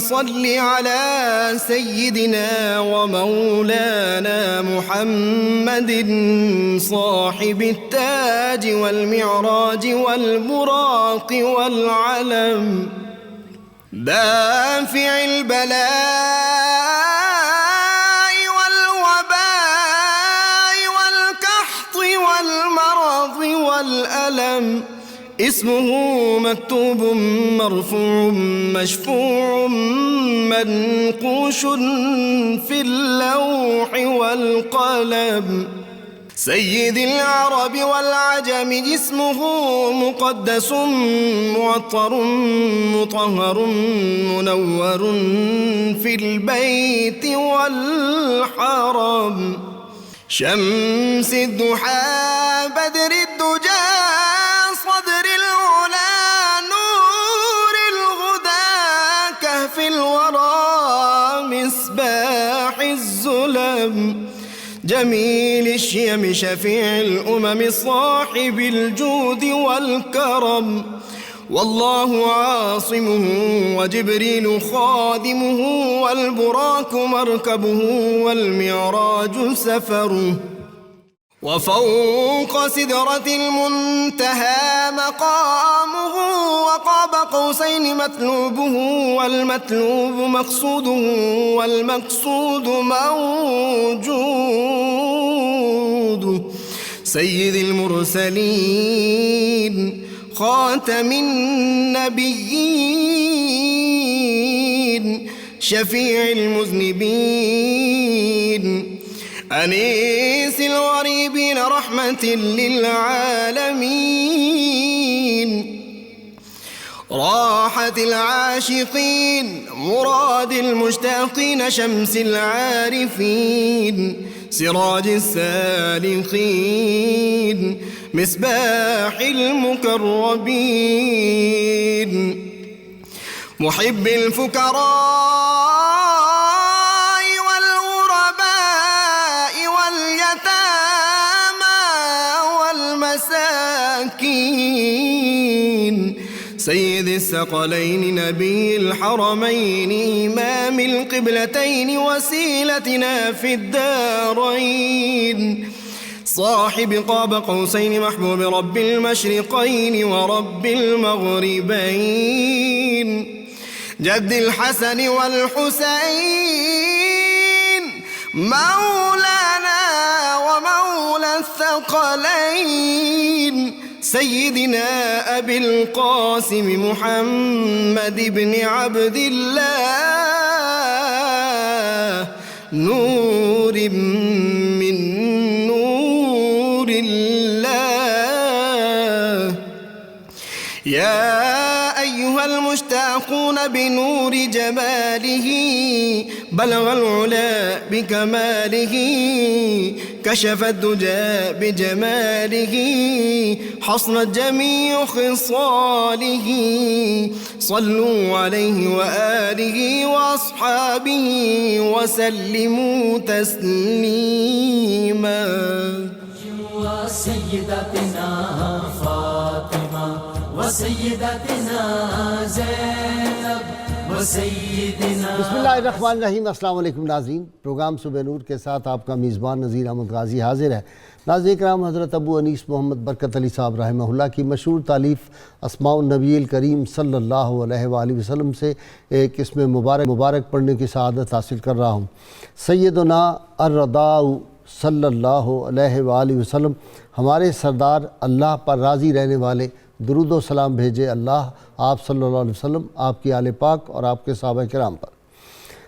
صل على سيدنا ومولانا محمد صاحب التاج والمعراج والبراق والعلم دافع البلاء والوباء والقحط والمرض والألم اسمه مكتوب مرفوع مشفوع منقوش في اللوح والقلم سيد العرب والعجم جسمه مقدس معطر مطهر منور في البيت والحرم شمس الضحى بدر الدجى صدر العلا نور الهدى كهف الورى مصباح الظلم جميل الشيم شفيع الأمم صاحب الجود والكرم والله عاصمه وجبريل خادمه والبراق مركبه والمعراج سفره وفوق سدرة المنتهى مقامه وقاب قوسين مطلوبه والمطلوب مقصوده والمقصود موجود سيد المرسلين خاتم النبيين شفيع المذنبين أنيس الغريبين رحمة للعالمين راحة العاشقين مراد المشتاقين شمس العارفين سراج السالكين مصباح المقربين محب الفقراء سيد الثقلين نبي الحرمين إمام القبلتين وسيلتنا في الدارين صاحب قاب قوسين محبوب رب المشرقين ورب المغربين جد الحسن والحسين مولانا ومولى الثقلين سيدنا أبي القاسم محمد بن عبد الله نور من نور الله يا أيها المشتاقون بنور جماله بلغ العلا بكماله كشف الدجى بجماله حصنت جميع خصاله صلوا عليه وآله وأصحابه وسلموا تسليما سيدتنا فاطمة وسيدتنا زینب وسیدنا بسم اللہ الرحمن الرحیم۔ السلام علیکم ناظرین، پروگرام صبح نور کے ساتھ آپ کا میزبان نذیر احمد غازی حاضر ہے۔ ناظرین کرام، حضرت ابو انیس محمد برکت علی صاحب رحمہ اللہ کی مشہور تالیف اسماء النبی الکریم صلی اللہ علیہ وآلہ وسلم سے ایک اسم مبارک پڑھنے کی سعادت حاصل کر رہا ہوں۔ سیدنا الرضا صلی اللہ علیہ وآلہ وسلم، ہمارے سردار اللہ پر راضی رہنے والے، درود و سلام بھیجے اللہ آپ صلی اللہ علیہ وسلم، آپ کی آل پاک اور آپ کے صحابہ کرام پر۔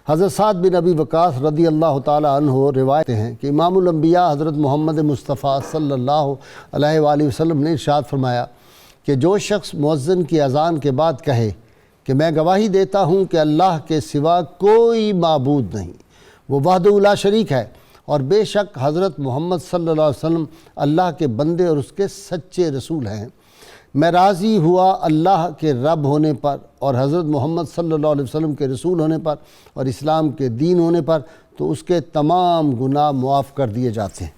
حضرت سعد بن ابی وقاص رضی اللہ تعالی عنہ روایت ہیں کہ امام الانبیاء حضرت محمد مصطفیٰ صلی اللہ علیہ وآلہ وسلم نے ارشاد فرمایا کہ جو شخص مؤذن کی اذان کے بعد کہے کہ میں گواہی دیتا ہوں کہ اللہ کے سوا کوئی معبود نہیں، وہ وحدہ لا شریک ہے، اور بے شک حضرت محمد صلی اللہ علیہ وسلم اللہ کے بندے اور اس کے سچے رسول ہیں، میں راضی ہوا اللہ کے رب ہونے پر اور حضرت محمد صلی اللہ علیہ وسلم کے رسول ہونے پر اور اسلام کے دین ہونے پر، تو اس کے تمام گناہ معاف کر دیے جاتے ہیں۔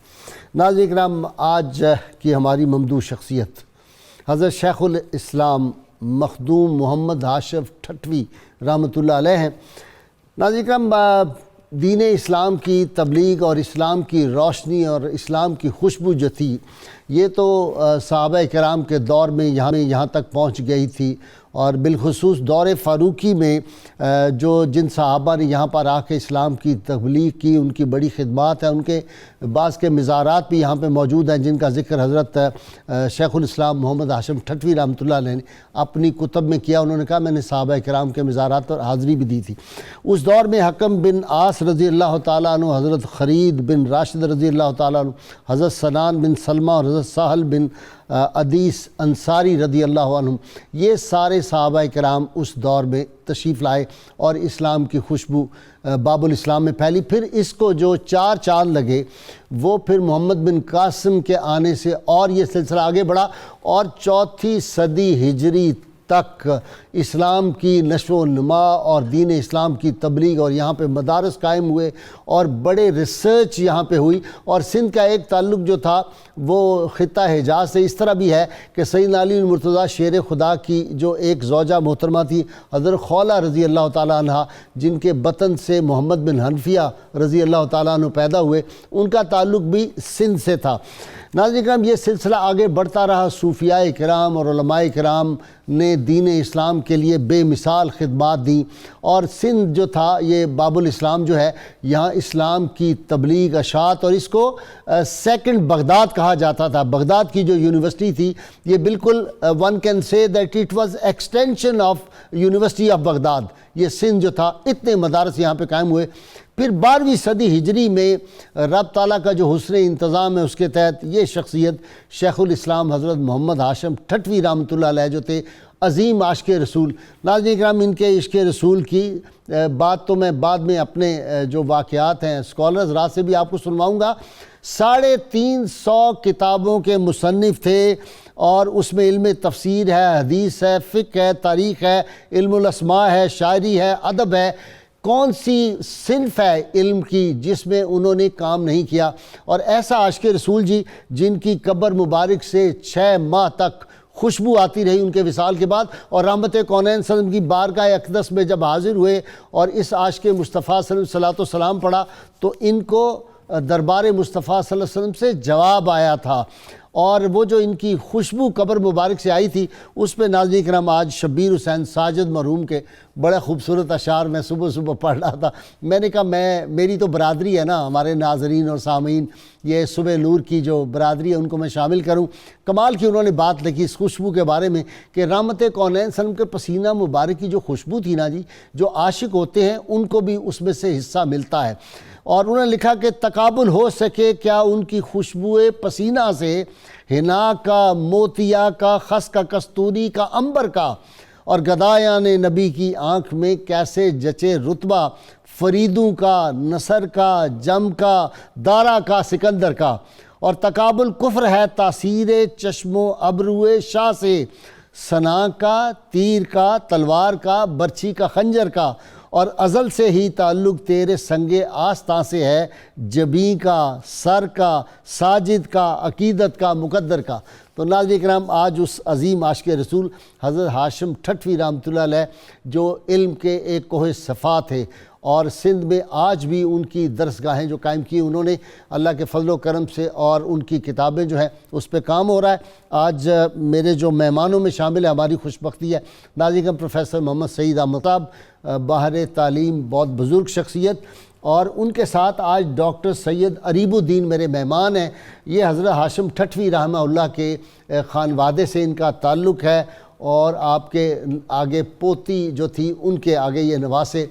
ناظرین کرام، آج کی ہماری ممدوح شخصیت حضرت شیخ الاسلام مخدوم محمد ہاشم ٹھٹوی رحمۃ اللہ علیہ ہیں۔ ناظرین کرام، دین اسلام کی تبلیغ اور اسلام کی روشنی اور اسلام کی خوشبو جو تھی یہ تو صحابہ کرام کے دور میں یہاں تک پہنچ گئی تھی، اور بالخصوص دور فاروقی میں جن صحابہ نے یہاں پر آ کے اسلام کی تبلیغ کی، ان کی بڑی خدمات ہیں، ان کے بعض کے مزارات بھی یہاں پہ موجود ہیں جن کا ذکر حضرت شیخ الاسلام محمد ہاشم ٹھٹوی رحمۃ اللہ علیہ نے اپنی کتب میں کیا۔ انہوں نے کہا میں نے صحابہ کرام کے مزارات پر حاضری بھی دی تھی۔ اس دور میں حکم بن عاص رضی اللہ تعالیٰ عنہ، حضرت خرید بن راشد رضی اللہ تعالیٰ عنہ، حضرت سنان بن سلمہ اور حضرت سہل بن ادیس انصاری رضی اللہ عنہ، یہ سارے صحابہ کرام اس دور میں تشریف لائے اور اسلام کی خوشبو باب الاسلام میں پھیلی۔ پھر اس کو جو 4 چاند لگے وہ پھر محمد بن قاسم کے آنے سے اور یہ سلسلہ آگے بڑھا، اور 4 صدی ہجری تک اسلام کی نشو و نما اور دین اسلام کی تبلیغ، اور یہاں پہ مدارس قائم ہوئے اور بڑے ریسرچ یہاں پہ ہوئی۔ اور سندھ کا ایک تعلق جو تھا وہ خطہ حجاز سے اس طرح بھی ہے کہ سیدنا علی المرتضیٰ شیر خدا کی جو ایک زوجہ محترمہ تھی حضرت خولہ رضی اللہ تعالیٰ عنہ، جن کے بطن سے محمد بن حنفیہ رضی اللہ تعالیٰ عنہ پیدا ہوئے، ان کا تعلق بھی سندھ سے تھا۔ ناظرین کرام، یہ سلسلہ آگے بڑھتا رہا۔ صوفیاء کرام اور علماء کرام نے دین اسلام کے لیے بے مثال خدمات دیں، اور سندھ جو تھا یہ باب الاسلام جو ہے یہاں اسلام کی تبلیغ اشاعت، اور اس کو سیکنڈ بغداد کہا جاتا تھا۔ بغداد کی جو یونیورسٹی تھی یہ بالکل one can say that it was extension of university of Baghdad. یہ سندھ جو تھا اتنے مدارس یہاں پہ قائم ہوئے۔ پھر 12ویں صدی ہجری میں رب تعالیٰ کا جو حسن انتظام ہے اس کے تحت یہ شخصیت شیخ الاسلام حضرت محمد ہاشم ٹھٹوی رحمۃ اللہ علیہ جو تھے عظیم عاشق رسول۔ ناظرین کرام، ان کے عشق رسول کی بات تو میں بعد میں اپنے جو واقعات ہیں اسکالرز راہ سے بھی آپ کو سنواؤں گا۔ 350 کتابوں کے مصنف تھے، اور اس میں علم تفسیر ہے، حدیث ہے، فقہ ہے، تاریخ ہے، علم الاسماء ہے، شاعری ہے، ادب ہے۔ کون سی صنف ہے علم کی جس میں انہوں نے کام نہیں کیا؟ اور ایسا عاشق رسول جی جن کی قبر مبارک سے 6 ماہ تک خوشبو آتی رہی ان کے وصال کے بعد، اور رحمت کونین صلی اللہ علیہ وسلم کی بارگاہ اقدس میں جب حاضر ہوئے اور اس عاشق مصطفیٰ صلی اللہ علیہ وسلم پڑھا تو ان کو دربار مصطفیٰ صلی اللہ علیہ وسلم سے جواب آیا تھا، اور وہ جو ان کی خوشبو قبر مبارک سے آئی تھی اس پہ ناظرین کرام آج شبیر حسین ساجد مرحوم کے بڑے خوبصورت اشعار میں صبح پڑھ رہا تھا۔ میں نے کہا میری تو برادری ہے نا، ہمارے ناظرین اور سامعین یہ صبح نور کی جو برادری ہے ان کو میں شامل کروں۔ کمال کی انہوں نے بات لکھی اس خوشبو کے بارے میں کہ رحمت کونین صلی اللہ علیہ وسلم کے پسینہ مبارک کی جو خوشبو تھی نا جی، جو عاشق ہوتے ہیں ان کو بھی اس میں سے حصہ ملتا ہے۔ اور انہوں نے لکھا کہ تقابل ہو سکے کیا ان کی خوشبو پسینہ سے، حنا کا، موتیا کا، خس کا، کستوری کا، عنبر کا، اور گدایان نبی کی آنکھ میں کیسے جچے رتبہ فریدوں کا، نصر کا، جم کا، دارا کا، سکندر کا۔ اور تقابل کفر ہے تاثیر چشم و ابرو شاہ سے، سنا کا، تیر کا، تلوار کا، برچھی کا، خنجر کا، اور ازل سے ہی تعلق تیرے سنگ آستاں سے ہے، جبیں کا، سر کا، ساجد کا، عقیدت کا، مقدر کا۔ تو ناظرین کرام، آج اس عظیم عاشق رسول حضرت ہاشم ٹھٹوی رحمۃ اللہ علیہ جو علم کے ایک کوہ صفا تھے، اور سندھ میں آج بھی ان کی درسگاہیں جو قائم کی انہوں نے اللہ کے فضل و کرم سے، اور ان کی کتابیں جو ہیں اس پہ کام ہو رہا ہے۔ آج میرے جو مہمانوں میں شامل ہے، ہماری خوش بختی ہے ناظرین کرام پروفیسر محمد سعید احمد صاحب، باہر تعلیم بہت بزرگ شخصیت، اور ان کے ساتھ آج ڈاکٹر سید اریب الدین میرے مہمان ہیں۔ یہ حضرت ہاشم ٹھٹوی رحمہ اللہ کے خانوادے سے ان کا تعلق ہے، اور آپ کے آگے پوتی جو تھی ان کے آگے یہ نواسے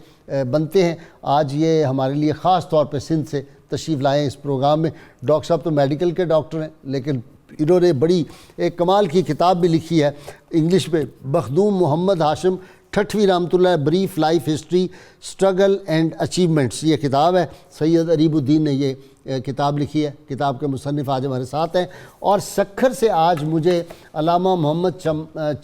بنتے ہیں۔ آج یہ ہمارے لیے خاص طور پہ سندھ سے تشریف لائے ہیں اس پروگرام میں۔ ڈاکٹر صاحب تو میڈیکل کے ڈاکٹر ہیں، لیکن انہوں نے بڑی ایک کمال کی کتاب بھی لکھی ہے انگلش میں، مخدوم محمد ہاشم ٹھٹوی رحمۃ اللہ brief life history struggle and achievements, یہ کتاب ہے۔ سید اریب الدین نے یہ کتاب لکھی ہے، کتاب کے مصنف آج ہمارے ساتھ ہیں۔ اور سکھر سے آج مجھے علامہ محمد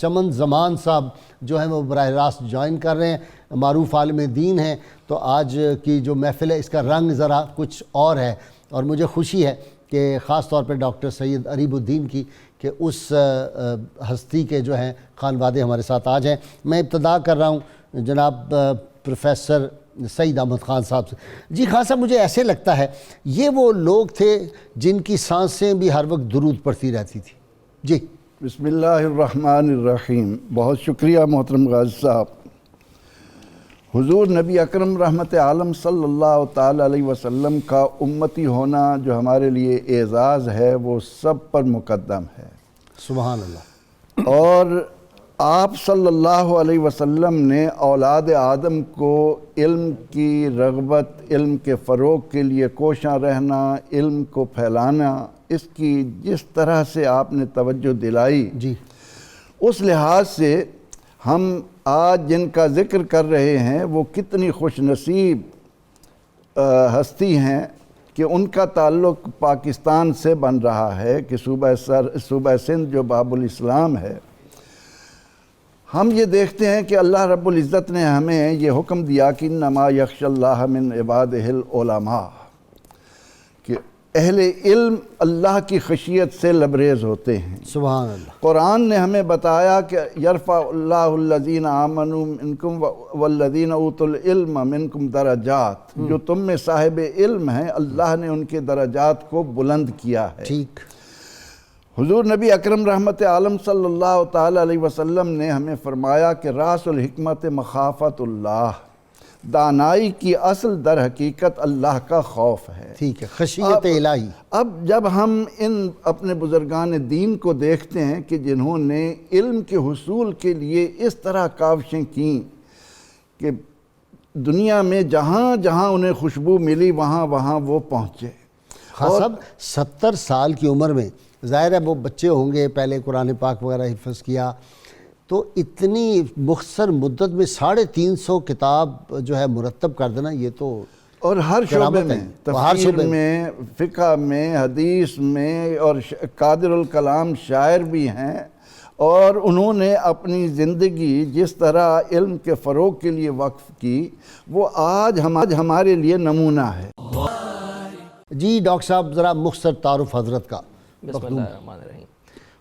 چمن زمان صاحب جو ہیں وہ براہ راست جوائن کر رہے ہیں، معروف عالم دین ہیں۔ تو آج کی جو محفل ہے اس کا رنگ ذرا کچھ اور ہے، اور مجھے خوشی ہے کہ خاص طور پہ ڈاکٹر سید اریب الدین کی، کہ اس ہستی کے جو ہیں خانوادے ہمارے ساتھ آج ہیں۔ میں ابتدا کر رہا ہوں جناب پروفیسر سعید احمد خان صاحب سے۔ جی خان صاحب، مجھے ایسے لگتا ہے یہ وہ لوگ تھے جن کی سانسیں بھی ہر وقت درود پڑھتی رہتی تھی۔ جی بسم اللہ الرحمن الرحیم۔ بہت شکریہ محترم غازی صاحب۔ حضور نبی اکرم رحمت عالم صلی اللہ تعالی علیہ وسلم کا امتی ہونا جو ہمارے لیے اعزاز ہے وہ سب پر مقدم ہے۔ سبحان اللہ۔ اور آپ صلی اللہ علیہ وسلم نے اولاد آدم کو علم کی رغبت، علم کے فروغ کے لیے کوشاں رہنا، علم کو پھیلانا، اس کی جس طرح سے آپ نے توجہ دلائی، جی اس لحاظ سے ہم آج جن کا ذکر کر رہے ہیں وہ کتنی خوش نصیب ہستی ہیں کہ ان کا تعلق پاکستان سے بن رہا ہے، کہ صوبہ سندھ جو باب الاسلام ہے۔ ہم یہ دیکھتے ہیں کہ اللہ رب العزت نے ہمیں یہ حکم دیا کہ انما یخشی اللہ من عبادہ العلماء، کہ اہل علم اللہ کی خشیت سے لبریز ہوتے ہیں۔ سبحان اللہ۔ قرآن نے ہمیں بتایا کہ یرفع اللہ الذین آمنوا منکم والذین اوتوا العلم منکم درجات، جو تم میں صاحب علم ہیں اللہ نے ان کے درجات کو بلند کیا ہے۔ ٹھیک۔ حضور نبی اکرم رحمت عالم صلی اللہ تعالی علیہ وسلم نے ہمیں فرمایا کہ راس الحکمت مخافت اللہ، دانائی کی اصل در حقیقت اللہ کا خوف ہے۔ ٹھیک ہے، خشیت الہی۔ اب جب ہم ان اپنے بزرگان دین کو دیکھتے ہیں کہ جنہوں نے علم کے حصول کے لیے اس طرح کاوشیں کیں کہ دنیا میں جہاں جہاں انہیں خوشبو ملی وہاں وہاں وہ پہنچے۔ خان صاحب 70 سال کی عمر میں، ظاہر ہے وہ بچے ہوں گے، پہلے قرآن پاک وغیرہ حفظ کیا، تو اتنی مختصر مدت میں 350 کتاب جو ہے مرتب کر دینا، یہ تو اور ہر شعبے میں، تفسیر میں، میں، فقہ میں، حدیث میں، اور قادر الکلام شاعر بھی ہیں، اور انہوں نے اپنی زندگی جس طرح علم کے فروغ کے لیے وقف کی وہ آج ہمارے لیے نمونہ ہے۔ جی ڈاکٹر صاحب ذرا مختصر تعارف حضرت کا۔ بسم اللہ الرحمن الرحیم۔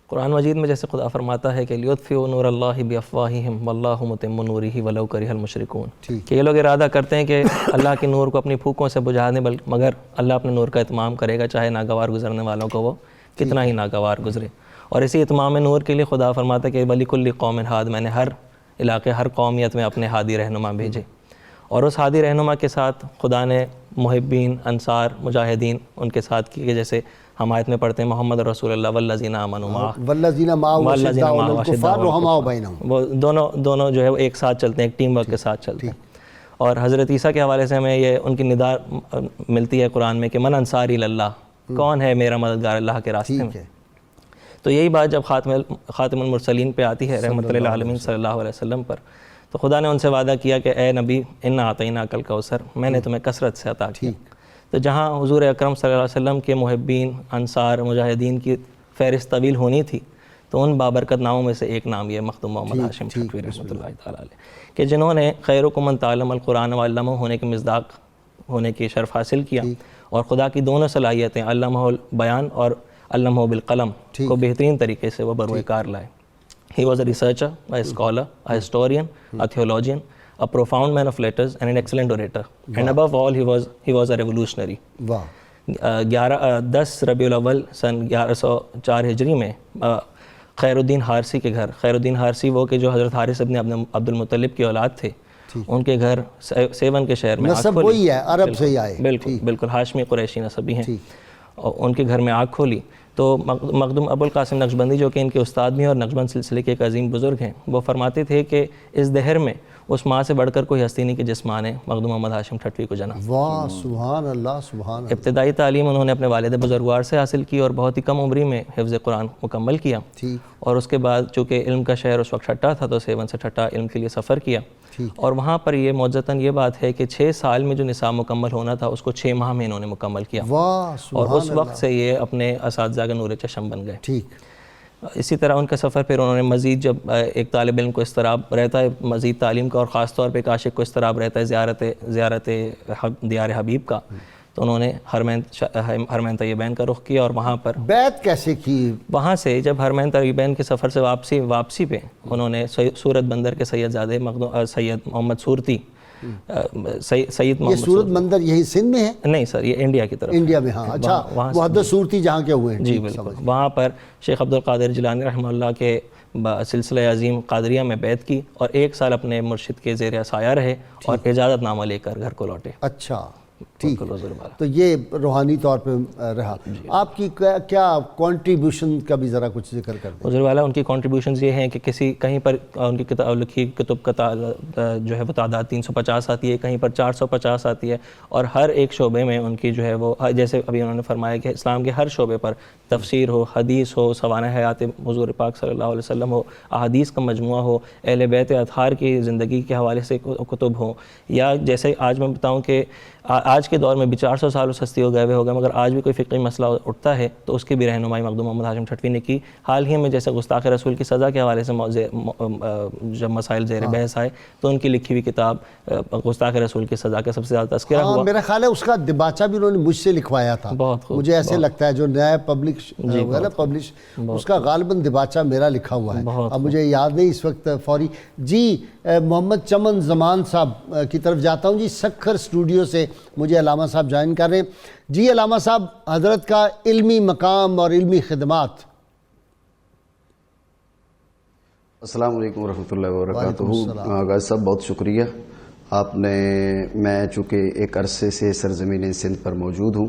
قرآن مجید میں جیسے خدا فرماتا ہے کہ لیطفئوا نور اللہ بافواہہم واللہ متم نورہ ولو کرہ المشرکون، کہ یہ لوگ ارادہ کرتے ہیں کہ اللہ کے نور کو اپنی پھونکوں سے بجھا دیں، مگر اللہ اپنے نور کا اتمام کرے گا چاہے ناگوار گزرنے والوں کو وہ کتنا ہی ناگوار گزرے۔ اور اسی اتمام نور کے لیے خدا فرماتا ہے کہ وَلِكُلِّ قَوْمٍ ہاد، میں نے ہر علاقے، ہر قومیت میں اپنے ہادی رہنما بھیجے، اور اس ہادی رہنما کے ساتھ خدا نے محبین، انصار، مجاہدین ان کے ساتھ کی، کہ جیسے ہم آیت میں پڑھتے ہیں محمد رسول اللہ والذین آمنوا معہ، والذین معہ اشداء علی الکفار رحماء بینہم، وہ دونوں جو ہے وہ ایک ساتھ چلتے ہیں، ایک ٹیم ورک کے ساتھ چلتے ہیں۔ اور حضرت عیسیٰ کے حوالے سے ہمیں یہ ان کی ندا ملتی ہے قرآن میں کہ من انصاری اللہ، کون ہے میرا مددگار اللہ کے راستے میں۔ تو یہی بات جب خاتم المرسلین پہ آتی ہے رحمۃ اللہ عالمین صلی اللہ علیہ وسلم پر، تو خدا نے ان سے وعدہ کیا کہ اے نبی انا اعطیناک الکوثر، میں نے تمہیں کثرت سے عطا کیا۔ تو جہاں حضور اکرم صلی اللہ علیہ وسلم کے محبین، انصار، مجاہدین کی فہرست طویل ہونی تھی، تو ان بابرکت ناموں میں سے ایک نام یہ مخدوم محمد ہاشم ٹھٹوی رحمۃ اللہ تعالیٰ علیہ، کہ جنہوں نے خیرکم من تعلم القرآن وعلمہ ہونے کے مصداق ہونے کی شرف حاصل کیا، اور خدا کی دونوں صلاحیتیں علمہ البیان اور علمہ بالقلم کو بہترین طریقے سے وہ بروئے کار لائے۔ He was a researcher, a scholar, a historian, a theologian, a profound man of letters and an excellent orator. And above all, he was a revolutionary. واہ۔ 10 ربیع الاول سن 1104 ہجری میں خیر الدین حارثی کے گھر، خیر الدین حارثی وہ کہ جو حضرت حارث ابن عبد المطلب کی اولاد تھے، ان کے گھر سیون کے شہر میں آگ نسب وہی ہے، عرب سے ہی آئے، بالکل ہاشمی قریشی نسبی ہیں، اور ان کے گھر میں آگ کھولی تو مخدوم ابو القاسم نقشبندی جو کہ ان کے استاد بھی ہیں اور نقشبند سلسلے کے ایک عظیم بزرگ ہیں، وہ فرماتے تھے کہ اس دہر میں اس ماں سے بڑھ کر کوئی ہستی نہیں کہ جس ماں نے مخدوم محمد ہاشم ٹھٹوی کو جنا۔ واہ، سبحان اللہ، سبحان اللہ۔ ابتدائی تعلیم انہوں نے اپنے والد بزرگوار سے حاصل کی اور بہت ہی کم عمری میں حفظ قرآن مکمل کیا، اور اس کے بعد چونکہ علم کا شہر اس وقت ٹھٹا تھا تو سیون سے ٹھٹا علم کے لیے سفر کیا، اور وہاں پر یہ معجزتاً یہ بات ہے کہ 6 سال میں جو نصاب مکمل ہونا تھا اس کو 6 ماہ میں انہوں نے مکمل کیا، اور اس وقت سے یہ اپنے اساتذہ کا نور چشم بن گئے۔ اسی طرح ان کا سفر پھر انہوں نے مزید، جب ایک طالب علم کو اضطراب رہتا ہے مزید تعلیم کا، اور خاص طور پہ ایک عاشق کو اضطراب رہتا ہے زیارت دیار حبیب کا، تو انہوں نے حرمین طیبین کا رخ کیا اور وہاں پر بیعت کیسے کی؟ وہاں سے جب حرمین طیبین کے سفر سے واپسی پہ انہوں نے سورت بندر کے سید زادے سید محمد صورتی سید یہ محمد صورت مندر یہی سندھ میں ہے؟ نہیں سر، یہ انڈیا کی طرف، انڈیا میں. ہاں اچھا، محدث صورتی جہاں کے ہوئے ہیں. جی بالکل. وہاں پر شیخ عبدالقادر جیلانی رحمہ اللہ کے سلسلہ عظیم قادریہ میں بیعت کی اور 1 سال اپنے مرشد کے زیر سایہ رہے اور اجازت نامہ لے کر گھر کو لوٹے. اچھا ٹھیک ہے. تو یہ روحانی طور پہ رہا. آپ کی کیا کنٹریبیوشن کا بھی ذرا کچھ ذکر کر دیں؟ حضور والا ان کی کنٹریبیوشنز یہ ہیں کہ کہیں پر ان کی لکھی کتب کا جو ہے وہ تعداد 350 آتی ہے، کہیں پر 450 آتی ہے، اور ہر ایک شعبے میں ان کی جو ہے وہ، جیسے ابھی انہوں نے فرمایا کہ اسلام کے ہر شعبے پر تفسیر ہو، حدیث ہو، سوانح حیات حضور پاک صلی اللہ علیہ وسلم ہو، احادیث کا مجموعہ ہو، اہل بیت اطہار کی زندگی کے حوالے سے کتب ہوں، یا جیسے آج میں بتاؤں کہ آج کے دور میں بھی 400 سال اس ہستی ہو گئے مگر آج بھی کوئی فقہی مسئلہ اٹھتا ہے تو اس کی بھی رہنمائی مخدوم محمد ہاشم ٹھٹوی نے کی. حال ہی میں جیسے گستاخ رسول کی سزا کے حوالے سے جب مسائل زیر بحث آئے تو ان کی لکھی ہوئی کتاب گستاخ رسول کی سزا کا سب سے زیادہ تذکرہ ہوا. میرا خیال ہے اس کا دباچہ بھی انہوں نے مجھ سے لکھوایا تھا. بہت خوب. مجھے ایسے لگتا ہے جو نیا پبلش اس کا غالباً دباچہ میرا لکھا ہوا ہے. اب مجھے یاد نہیں اس وقت فوری. جی محمد چمن زمان صاحب کی طرف جاتا ہوں. جی سکھر اسٹوڈیو سے مجھے علامہ صاحب جوائن کر رہے ہیں. جی علامہ صاحب، حضرت کا علمی مقام اور علمی خدمات. السلام علیکم ورحمۃ اللہ وبرکاتہ. غازی صاحب بہت شکریہ آپ نے. میں چونکہ ایک عرصے سے سرزمین سندھ پر موجود ہوں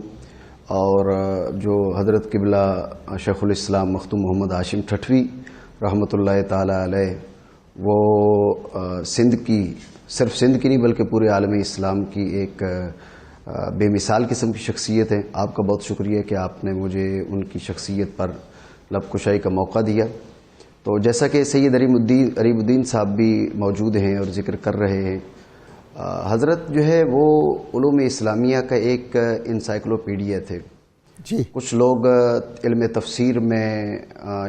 اور جو حضرت قبلہ شیخ الاسلام مخدوم محمد ہاشم ٹھٹوی رحمۃ اللہ تعالی علیہ، وہ سندھ کی، صرف سندھ کی نہیں بلکہ پورے عالم اسلام کی ایک بے مثال قسم کی شخصیت ہے. آپ کا بہت شکریہ کہ آپ نے مجھے ان کی شخصیت پر لب کشائی کا موقع دیا. تو جیسا کہ سید عریب الدین صاحب بھی موجود ہیں اور ذکر کر رہے ہیں، حضرت جو ہے وہ علوم اسلامیہ کا ایک انسائکلوپیڈیا تھے. جی کچھ لوگ علم تفسیر میں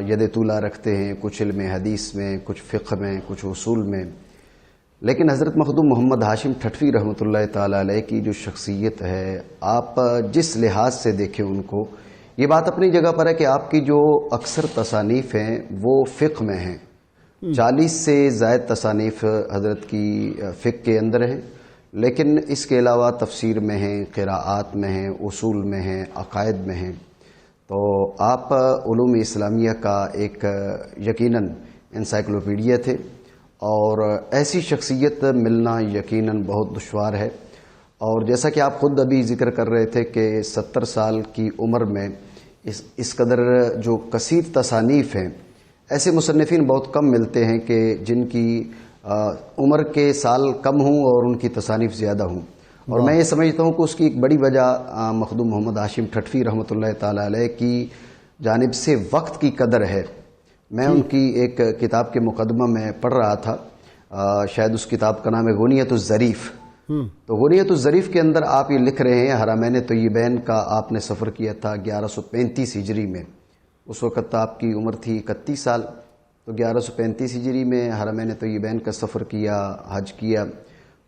ید طولہ رکھتے ہیں، کچھ علم حدیث میں، کچھ فقہ میں، کچھ اصول میں، لیکن حضرت مخدوم محمد ہاشم ٹھٹوی رحمۃ اللہ تعالی علیہ کی جو شخصیت ہے، آپ جس لحاظ سے دیکھیں ان کو، یہ بات اپنی جگہ پر ہے کہ آپ کی جو اکثر تصانیف ہیں وہ فقہ میں ہیں. 40 سے زائد تصانیف حضرت کی فقہ کے اندر ہیں، لیکن اس کے علاوہ تفسیر میں ہیں، قراءات میں ہیں، اصول میں ہیں، عقائد میں ہیں. تو آپ علوم اسلامیہ کا ایک یقیناً انسائکلوپیڈیا تھے اور ایسی شخصیت ملنا یقیناً بہت دشوار ہے. اور جیسا کہ آپ خود ابھی ذکر کر رہے تھے کہ 70 سال کی عمر میں اس قدر جو کثیر تصانیف ہیں، ایسے مصنفین بہت کم ملتے ہیں کہ جن کی عمر کے سال کم ہوں اور ان کی تصانیف زیادہ ہوں. اور میں یہ سمجھتا ہوں کہ اس کی ایک بڑی وجہ مخدوم محمد ہاشم ٹھٹوی رحمۃ اللہ تعالی علیہ کی جانب سے وقت کی قدر ہے. میں ان کی ایک کتاب کے مقدمہ میں پڑھ رہا تھا، شاید اس کتاب کا نام ہے غنیۃ الظریف. تو غنیۃ الظریف کے اندر آپ یہ لکھ رہے ہیں حرمین طیبین کا آپ نے سفر کیا تھا 1135 ہجری میں. اس وقت آپ کی عمر تھی 31 سال. تو 1135 ہجری میں حرمین طیبین کا سفر کیا، حج کیا.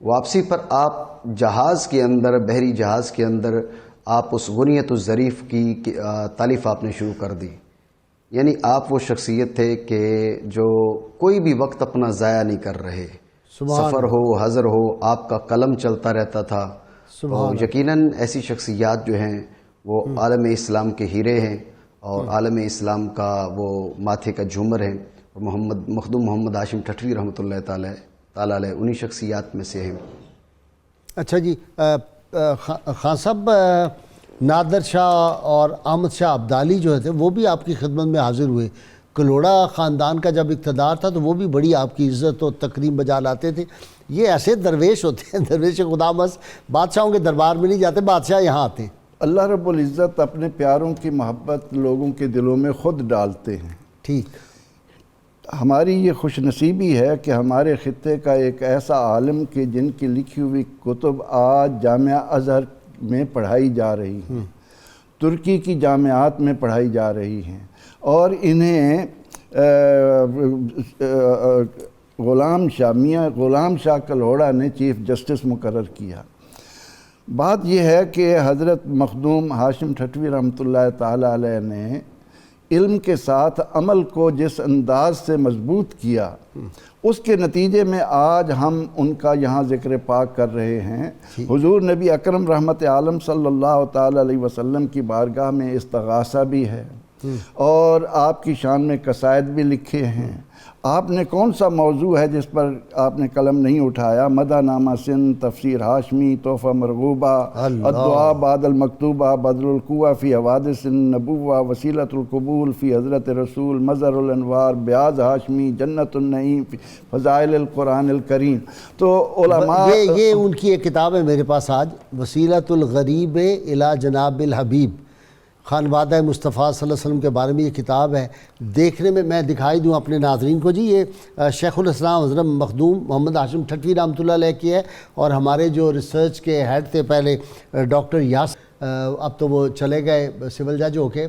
واپسی پر آپ جہاز کے اندر، بحری جہاز کے اندر، آپ اس غنیۃ الظریف کی تالیف آپ نے شروع کر دی. یعنی آپ وہ شخصیت تھے کہ جو کوئی بھی وقت اپنا ضائع نہیں کر رہے. سفر ہو، حضر ہو، آپ کا قلم چلتا رہتا تھا. تو یقیناً ایسی شخصیات جو ہیں وہ عالم اسلام کے ہیرے ہیں اور عالم اسلام کا وہ ماتھے کا جھومر ہیں. اور مخدوم محمد ہاشم ٹھٹوی رحمۃ اللہ تعالی علیہ انہی شخصیات میں سے ہیں. اچھا جی خان صاحب، نادر شاہ اور احمد شاہ ابدالی جو تھے وہ بھی آپ کی خدمت میں حاضر ہوئے. کلوڑا خاندان کا جب اقتدار تھا تو وہ بھی بڑی آپ کی عزت و تکریم بجا لاتے تھے. یہ ایسے درویش ہوتے ہیں، درویش خدا بس بادشاہوں کے دربار میں نہیں جاتے، بادشاہ یہاں آتے ہیں. اللہ رب العزت اپنے پیاروں کی محبت لوگوں کے دلوں میں خود ڈالتے ہیں. ٹھیک. ہماری یہ خوش نصیبی ہے کہ ہمارے خطے کا ایک ایسا عالم کہ جن کی لکھی ہوئی کتب آج جامعہ ازہر میں پڑھائی جا رہی ہیں، ترکی کی جامعات میں پڑھائی جا رہی ہیں، اور انہیں غلام شاہ کلوڑا نے چیف جسٹس مقرر کیا. بات یہ ہے کہ حضرت مخدوم ہاشم ٹھٹوی رحمۃ اللہ تعالیٰ علیہ نے علم کے ساتھ عمل کو جس انداز سے مضبوط کیا، اس کے نتیجے میں آج ہم ان کا یہاں ذکر پاک کر رہے ہیں۔ حضور نبی اکرم رحمت عالم صلی اللہ تعالیٰ علیہ وسلم کی بارگاہ میں استغاثہ بھی ہے، اور آپ کی شان میں قصائد بھی لکھے ہیں۔ آپ نے کون سا موضوع ہے جس پر آپ نے قلم نہیں اٹھایا؟ مدح نامہ سندھ، تفسیر ہاشمی، تحفہ مرغوبہ، الدعاء بعد المکتوبہ، بدر القوہ فی حوادث النبوہ، وسیلۃ القبول فی حضرت رسول، مظہر الانوار، بیاض ہاشمی، جنت النعیم فی فضائل القرآن الکریم۔ تو علماء یہ ان کی ایک کتاب ہے میرے پاس آج، وسیلۃ الغریب الی جناب الحبیب، خانوادہ مصطفیٰ صلی اللہ علیہ وسلم کے بارے میں یہ کتاب ہے۔ دیکھنے میں دکھائی دوں اپنے ناظرین کو جی، یہ شیخ الاسلام حضرت مخدوم محمد ہاشم ٹھٹوی رحمۃ اللہ علیہ کی ہے، اور ہمارے جو ریسرچ کے ہیڈ تھے پہلے ڈاکٹر یاسر، اب تو وہ چلے گئے سول جج ہو کے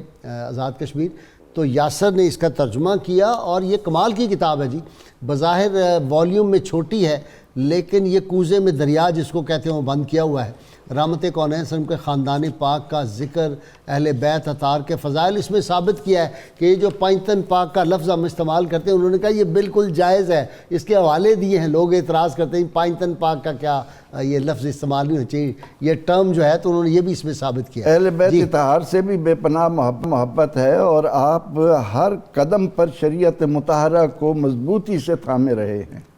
آزاد کشمیر، تو یاسر نے اس کا ترجمہ کیا، اور یہ کمال کی کتاب ہے جی۔ بظاہر والیوم میں چھوٹی ہے، لیکن یہ کوزے میں دریا جس کو کہتے ہیں وہ بند کیا ہوا ہے۔ رحمت کونین صلی اللہ علیہ وسلم کے خاندان پاک کا ذکر، اہل بیت اطہار کے فضائل اس میں ثابت کیا ہے کہ یہ جو پانچتن پاک کا لفظ ہم استعمال کرتے ہیں، انہوں نے کہا یہ بالکل جائز ہے، اس کے حوالے دیے ہیں۔ لوگ اعتراض کرتے ہیں پانچتن پاک کا کیا یہ لفظ استعمال نہیں ہونا چاہیے، یہ ٹرم جو ہے، تو انہوں نے یہ بھی اس میں ثابت کیا ہے۔ اہل بیت اطہار سے بھی بے پناہ محبت ہے، اور آپ ہر قدم پر شریعت مطہرہ کو مضبوطی سے تھامے رہے ہیں۔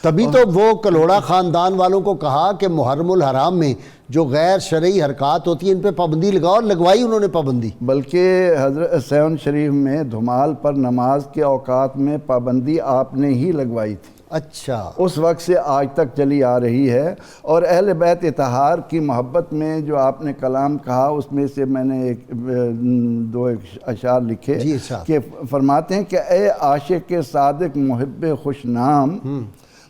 تبھی تو وہ کلوڑا خاندان والوں کو کہا کہ محرم الحرام میں جو غیر شرعی حرکات ہوتی ہیں ان پہ پابندی لگاؤ، اور لگوائی انہوں نے پابندی۔ بلکہ حضرت سیون شریف میں دھمال پر نماز کے اوقات میں پابندی آپ نے ہی لگوائی تھی۔ اچھا، اس وقت سے آج تک چلی آ رہی ہے۔ اور اہل بیت اطہار کی محبت میں جو آپ نے کلام کہا، اس میں سے میں نے دو اشعار لکھے کہ فرماتے ہیں کہ اے عاشق صادق محب خوش نام،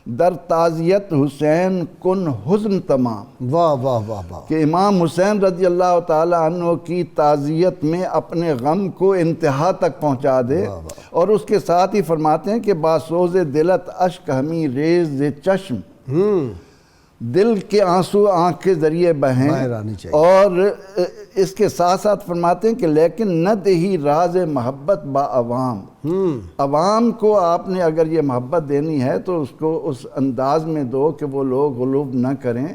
در تعزیت حسین کن حزن تمام۔ واہ واہ واہ واہ، کہ امام حسین رضی اللہ تعالیٰ عنہ کی تعزیت میں اپنے غم کو انتہا تک پہنچا دے۔ اور اس کے ساتھ ہی فرماتے ہیں کہ باسوز دلت اشک ہمی ریز چشم، دل کے آنسو آنکھ کے ذریعے بہیں۔ اور اس کے ساتھ ساتھ فرماتے ہیں کہ لیکن نہ دہی راز محبت با عوام، عوام کو آپ نے اگر یہ محبت دینی ہے تو اس کو اس انداز میں دو کہ وہ لوگ غلوب نہ کریں۔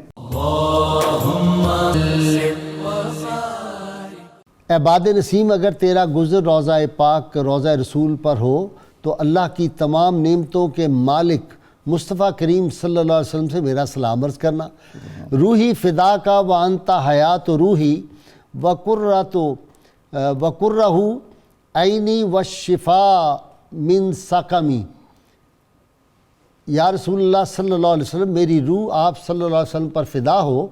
اے باد نسیم، اگر تیرا گزر روضہ پاک روضہ رسول پر ہو تو اللہ کی تمام نعمتوں کے مالک مصطفیٰ کریم صلی اللہ علیہ وسلم سے میرا سلام عرض کرنا۔ روحی فدا کا وانت حیات روحی وقرہ عینی والشفاء من سقمی۔ یا رسول اللہ صلی اللہ علیہ وسلم، میری روح آپ صلی اللہ علیہ وسلم پر فدا ہو،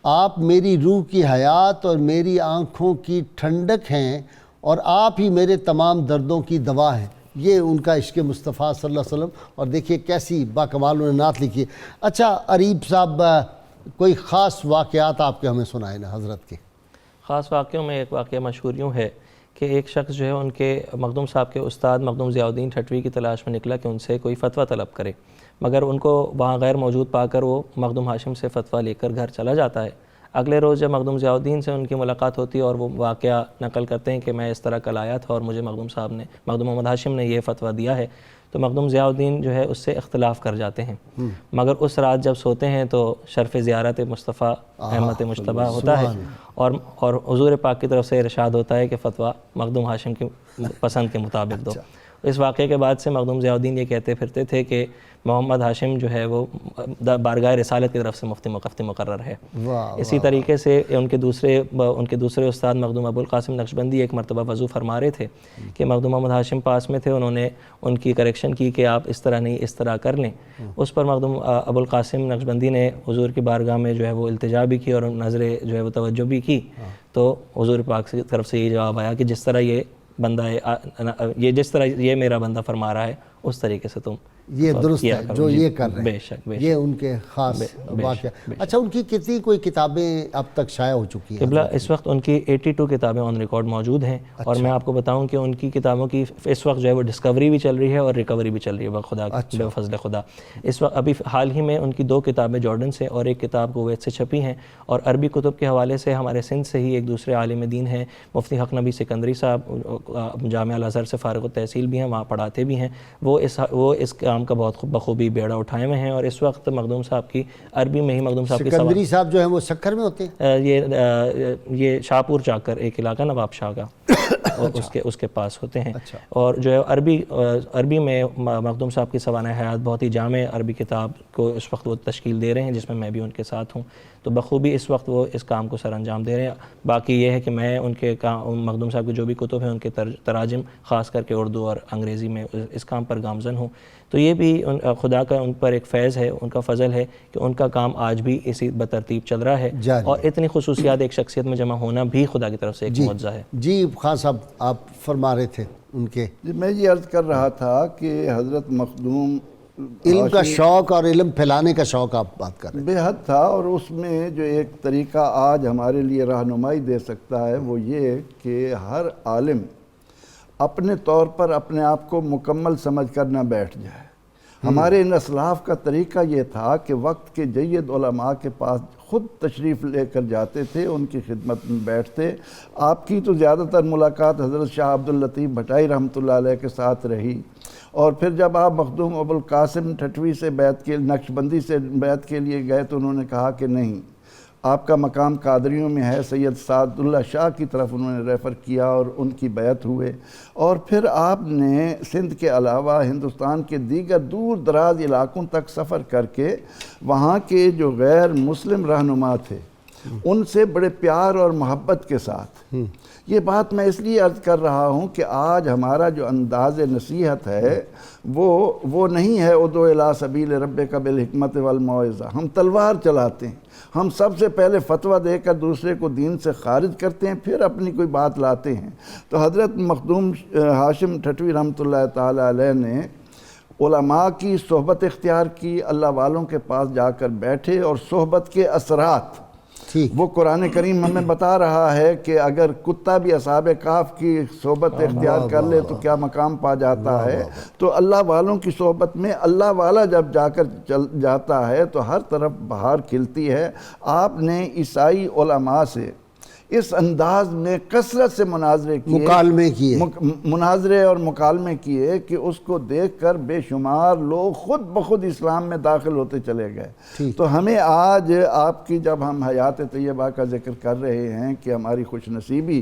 آپ میری روح کی حیات اور میری آنکھوں کی ٹھنڈک ہیں، اور آپ ہی میرے تمام دردوں کی دوا ہیں۔ یہ ان کا عشق مصطفیٰ صلی اللہ علیہ وسلم، اور دیکھیے کیسی باکمال انہوں نے نعت لکھی ہے۔ اچھا اریب صاحب، کوئی خاص واقعات آپ کے ہمیں سنائیں نا حضرت کے؟ خاص واقعوں میں ایک واقعہ مشہور یوں ہے کہ ایک شخص جو ہے ان کے مخدوم صاحب کے استاد مخدوم ضیاء الدین ٹھٹوی کی تلاش میں نکلا کہ ان سے کوئی فتویٰ طلب کرے، مگر ان کو وہاں غیر موجود پا کر وہ مخدوم ہاشم سے فتویٰ لے کر گھر چلا جاتا ہے۔ اگلے روز جب مخدوم ضیاء الدین سے ان کی ملاقات ہوتی ہے اور وہ واقعہ نقل کرتے ہیں کہ میں اس طرح کل آیا تھا اور مجھے مخدوم محمد ہاشم نے یہ فتویٰ دیا ہے، تو مخدوم ضیاء الدین جو ہے اس سے اختلاف کر جاتے ہیں، مگر اس رات جب سوتے ہیں تو شرف زیارت مصطفیٰ احمد مجتبیٰ ہوتا ہے، اور حضور پاک کی طرف سے ارشاد ہوتا ہے کہ فتویٰ مخدوم ہاشم کی پسند کے مطابق دو۔ اس واقعے کے بعد سے مخدوم ضیاء الدین یہ کہتے پھرتے تھے کہ محمد ہاشم جو ہے وہ بارگاہ رسالت کی طرف سے مفتی مقرر ہے۔ اسی طریقے سے ان کے دوسرے استاد مخدوم ابو القاسم نقشبندی ایک مرتبہ وضو فرما رہے تھے کہ مخدوم محمد ہاشم پاس میں تھے، انہوں نے ان کی کریکشن کی کہ آپ اس طرح نہیں، اس طرح کر لیں۔ اس پر مخدوم ابو القاسم نقشبندی نے حضور کی بارگاہ میں جو ہے وہ التجا بھی کی اور نظر جو ہے وہ توجہ بھی کی، تو حضور پاک کی طرف سے یہ جواب آیا کہ جس طرح یہ میرا بندہ فرما رہا ہے اس طریقے سے تم یہ درست کیا ہے کروں. جو جی، یہ کر رہے بے ہیں، شک، بے یہ شک. ان کے خاص واقعہ. بے شک. اچھا، ان کی کتنی کوئی کتابیں اب تک شائع ہو چکی ہیں؟ قبلہ اس وقت ان کی 82 کتابیں آن ریکارڈ موجود ہیں. اور میں آپ کو بتاؤں کہ ان کی کتابوں کی اس وقت جو ہے وہ ڈسکوری بھی چل رہی ہے اور ریکوری بھی چل رہی ہے بخدا بے فضل خدا. اس وقت ابھی حال ہی میں ان کی 2 کتابیں جارڈن سے اور 1 کتاب کویت سے چھپی ہیں. اور عربی کتب کے حوالے سے ہمارے سندھ سے ہی ایک دوسرے عالم دین ہیں مفتی حق نبی سکندری صاحب، جامعہ الازہر سے فارغ التحصیل بھی ہیں، وہاں پڑھاتے بھی ہیں. وہ اس کام کا بہت بخوبی بیڑا اٹھائے ہوئے ہیں. اور اس وقت مخدوم صاحب کی عربی میں ہی مخدوم صاحب کی سکندری صاحب جو ہیں وہ سکھر میں ہوتے ہیں؟ یہ شاہپور چاکر ایک علاقہ نواب شاہ کا، اور اس کے پاس ہوتے ہیں. اور جو ہے عربی میں مخدوم صاحب کی سوانح حیات بہت ہی جامع عربی کتاب کو اس وقت وہ تشکیل دے رہے ہیں، جس میں بھی ان کے ساتھ ہوں. تو بخوبی اس وقت وہ اس کام کو سر انجام دے رہے ہیں. باقی یہ ہے کہ میں ان کے مخدوم صاحب کے جو بھی کتب ہیں ان کے تراجم خاص کر کے اردو اور انگریزی میں اس کام پر گامزن ہوں. تو یہ بھی خدا کا ان پر ایک فیض ہے، ان کا فضل ہے کہ ان کا کام آج بھی اسی بترتیب چل رہا ہے. اور اتنی خصوصیات ایک شخصیت میں جمع ہونا بھی خدا کی طرف سے ایک معجزہ ہے. جی خان صاحب آپ فرما رہے تھے ان کے. جی میں یہ عرض کر رہا تھا کہ حضرت مخدوم علم کا شوق اور علم پھیلانے کا شوق آپ بات کر رہے ہیں، بے حد تھا. اور اس میں جو ایک طریقہ آج ہمارے لیے رہنمائی دے سکتا ہے وہ یہ کہ ہر عالم اپنے طور پر اپنے آپ کو مکمل سمجھ کر نہ بیٹھ جائے. ہمارے ان اسلاف کا طریقہ یہ تھا کہ وقت کے جید علماء کے پاس خود تشریف لے کر جاتے تھے، ان کی خدمت میں بیٹھتے. آپ کی تو زیادہ تر ملاقات حضرت شاہ عبداللطیف بھٹائی رحمۃ اللہ علیہ کے ساتھ رہی. اور پھر جب آپ مخدوم ابوالقاسم ٹھٹوی سے نقشبندی سے بیعت کے لیے گئے تو انہوں نے کہا کہ نہیں، آپ کا مقام قادریوں میں ہے. سید سعد اللہ شاہ کی طرف انہوں نے ریفر کیا اور ان کی بیعت ہوئے. اور پھر آپ نے سندھ کے علاوہ ہندوستان کے دیگر دور دراز علاقوں تک سفر کر کے وہاں کے جو غیر مسلم رہنما تھے ان سے بڑے پیار اور محبت کے ساتھ. یہ بات میں اس لیے عرض کر رہا ہوں کہ آج ہمارا جو انداز نصیحت ہے وہ نہیں ہے ادعو الی سبیل ربک بالحکمت والموعظہ. ہم تلوار چلاتے ہیں. ہم سب سے پہلے فتویٰ دے کر دوسرے کو دین سے خارج کرتے ہیں، پھر اپنی کوئی بات لاتے ہیں. تو حضرت مخدوم ہاشم ٹھٹوی رحمۃ اللہ تعالی علیہ نے علماء کی صحبت اختیار کی، اللہ والوں کے پاس جا کر بیٹھے اور صحبت کے اثرات وہ قرآن کریم ہمیں بتا رہا ہے کہ اگر کتا بھی اصحاب کہف کی صحبت اختیار کر لے تو کیا مقام پا جاتا ہے. تو اللہ والوں کی صحبت میں اللہ والا جب جا کر چل جاتا ہے تو ہر طرف بہار کھلتی ہے. آپ نے عیسائی علماء سے اس انداز میں کثرت سے مناظرے اور مکالمے کیے کہ اس کو دیکھ کر بے شمار لوگ خود بخود اسلام میں داخل ہوتے چلے گئے. تو ہمیں آج آپ کی جب ہم حیات طیبہ کا ذکر کر رہے ہیں کہ ہماری خوش نصیبی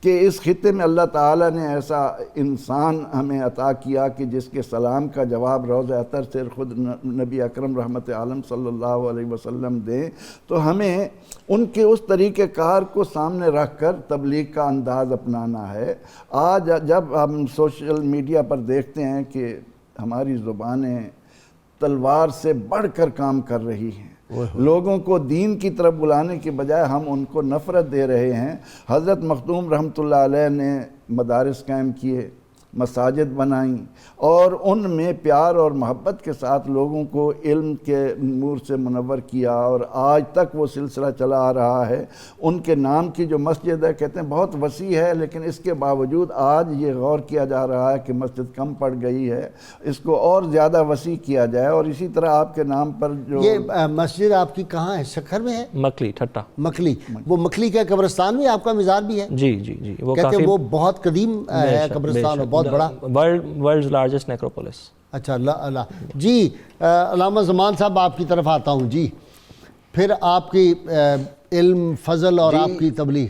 کہ اس خطے میں اللہ تعالیٰ نے ایسا انسان ہمیں عطا کیا کہ جس کے سلام کا جواب روضہ عطر سے خود نبی اکرم رحمت عالم صلی اللہ علیہ وسلم دیں. تو ہمیں ان کے اس طریقہ کار کو سامنے رکھ کر تبلیغ کا انداز اپنانا ہے. آج جب ہم سوشل میڈیا پر دیکھتے ہیں کہ ہماری زبانیں تلوار سے بڑھ کر کام کر رہی ہیں، لوگوں کو دین کی طرف بلانے کے بجائے ہم ان کو نفرت دے رہے ہیں. حضرت مخدوم رحمۃ اللہ علیہ نے مدارس قائم کیے، مساجد بنائیں اور ان میں پیار اور محبت کے ساتھ لوگوں کو علم کے نور سے منور کیا. اور آج تک وہ سلسلہ چلا آ رہا ہے. ان کے نام کی جو مسجد ہے کہتے ہیں بہت وسیع ہے، لیکن اس کے باوجود آج یہ غور کیا جا رہا ہے کہ مسجد کم پڑ گئی ہے، اس کو اور زیادہ وسیع کیا جائے. اور اسی طرح آپ کے نام پر جو یہ مسجد آپ کی کہاں ہے؟ سکھر میں ہے؟ مکلی ٹھٹا مکلی. وہ مکلی کا قبرستان بھی آپ کا مزار بھی ہے؟ جی جی جی. وہ کہتے ہیں وہ بہت قدیم ہے قبرستان اور بہت بڑا، ورلڈز لارجسٹ نیکروپولس. اچھا اللہ. جی علامہ زمان صاحب آپ کی طرف آتا ہوں. جی پھر آپ کی علم فضل اور آپ کی تبلیغ.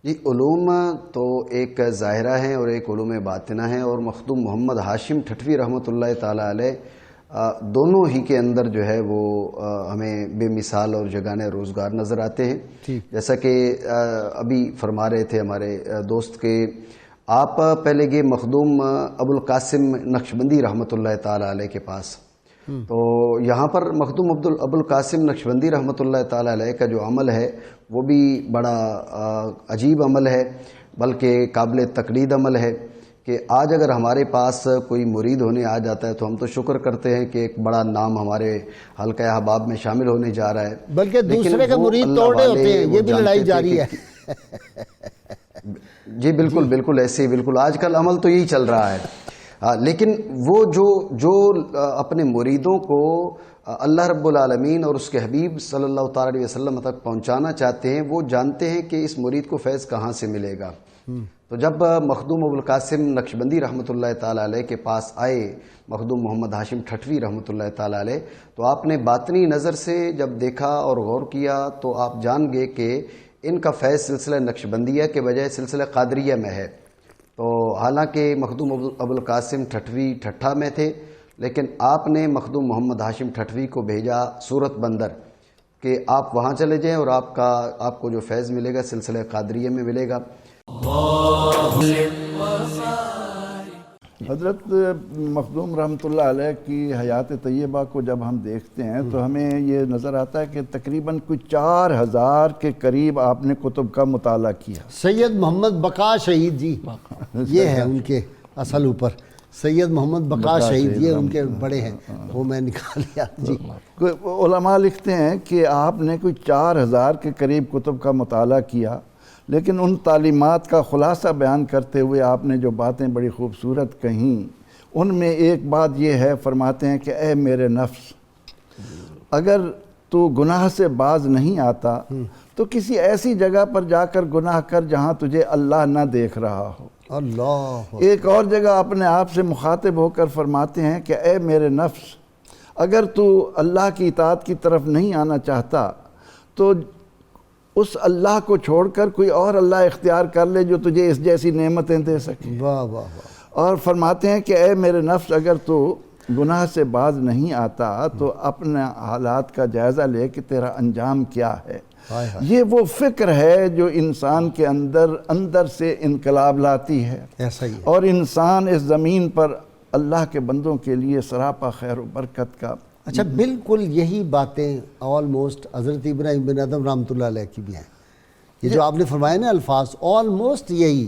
جی علوم تو ایک ظاہرہ ہیں اور ایک علوم باطنہ ہیں، اور مخدوم محمد ہاشم ٹھٹوی رحمۃ اللہ تعالی علیہ دونوں ہی کے اندر جو ہے وہ ہمیں بے مثال اور جگانے روزگار نظر آتے ہیں. جیسا کہ ابھی فرما رہے تھے ہمارے دوست کے آپ پہلے گئے مخدوم ابوالقاسم نقشبندی رحمۃ اللہ تعالی علیہ کے پاس. تو یہاں پر مخدوم ابوالقاسم نقشبندی رحمۃ اللہ تعالی علیہ کا جو عمل ہے وہ بھی بڑا عجیب عمل ہے، بلکہ قابل تقلید عمل ہے. کہ آج اگر ہمارے پاس کوئی مرید ہونے آ جاتا ہے تو ہم تو شکر کرتے ہیں کہ ایک بڑا نام ہمارے حلقہ احباب میں شامل ہونے جا رہا ہے، بلکہ دوسرے کے مرید توڑے ہوتے ہیں، یہ بھی لڑائی جاری ہے۔ جی بالکل بالکل ایسے ہی، بالکل آج کل عمل تو یہی چل رہا ہے، لیکن وہ جو اپنے مریدوں کو اللہ رب العالمین اور اس کے حبیب صلی اللہ تعالی علیہ وسلم تک پہنچانا چاہتے ہیں، وہ جانتے ہیں کہ اس مرید کو فیض کہاں سے ملے گا۔ تو جب مخدوم ابوالقاسم نقشبندی رحمۃ اللہ تعالی علیہ کے پاس آئے مخدوم محمد ہاشم ٹھٹوی رحمۃ اللہ تعالی علیہ، تو آپ نے باطنی نظر سے جب دیکھا اور غور کیا تو آپ جان گئے کہ ان کا فیض سلسلہ نقشبندیہ کے بجائے سلسلہ قادریہ میں ہے۔ تو حالانکہ مخدوم ابوالقاسم ٹھٹوی ٹھٹھا میں تھے، لیکن آپ نے مخدوم محمد ہاشم ٹھٹوی کو بھیجا صورت بندر کہ آپ وہاں چلے جائیں اور آپ کو جو فیض ملے گا سلسلہ قادریہ میں ملے گا۔ حضرت مخدوم رحمۃ اللہ علیہ کی حیات طیبہ کو جب ہم دیکھتے ہیں تو ہمیں یہ نظر آتا ہے کہ تقریباً کوئی 4000 کے قریب آپ نے کتب کا مطالعہ کیا۔ سید محمد بقا شہید جی یہ ہے ان کے اصل اوپر، سید محمد بقا شہید یہ ان کے بڑے ہیں، وہ میں نکال لیا جی۔ علماء لکھتے ہیں کہ آپ نے کوئی 4000 کے قریب کتب کا مطالعہ کیا، لیکن ان تعلیمات کا خلاصہ بیان کرتے ہوئے آپ نے جو باتیں بڑی خوبصورت کہیں، ان میں ایک بات یہ ہے، فرماتے ہیں کہ اے میرے نفس، اگر تو گناہ سے باز نہیں آتا تو کسی ایسی جگہ پر جا کر گناہ کر جہاں تجھے اللہ نہ دیکھ رہا ہو۔ اللہ ایک اور جگہ اپنے آپ سے مخاطب ہو کر فرماتے ہیں کہ اے میرے نفس، اگر تو اللہ کی اطاعت کی طرف نہیں آنا چاہتا تو اس اللہ کو چھوڑ کر کوئی اور اللہ اختیار کر لے جو تجھے اس جیسی نعمتیں دے سکے۔ واہ واہ واہ۔ اور فرماتے ہیں کہ اے میرے نفس، اگر تو گناہ سے باز نہیں آتا تو اپنے حالات کا جائزہ لے کہ تیرا انجام کیا ہے۔ یہ وہ فکر ہے جو انسان کے اندر سے انقلاب لاتی ہے، ایسا ہی ہے۔ اور انسان اس زمین پر اللہ کے بندوں کے لیے سراپا خیر و برکت کا۔ اچھا بالکل یہی باتیں آلموسٹ حضرت ابراہیم بن ادم رحمۃ اللہ علیہ کی بھی ہیں، یہ جو آپ نے فرمائے نا الفاظ، آلموسٹ یہی۔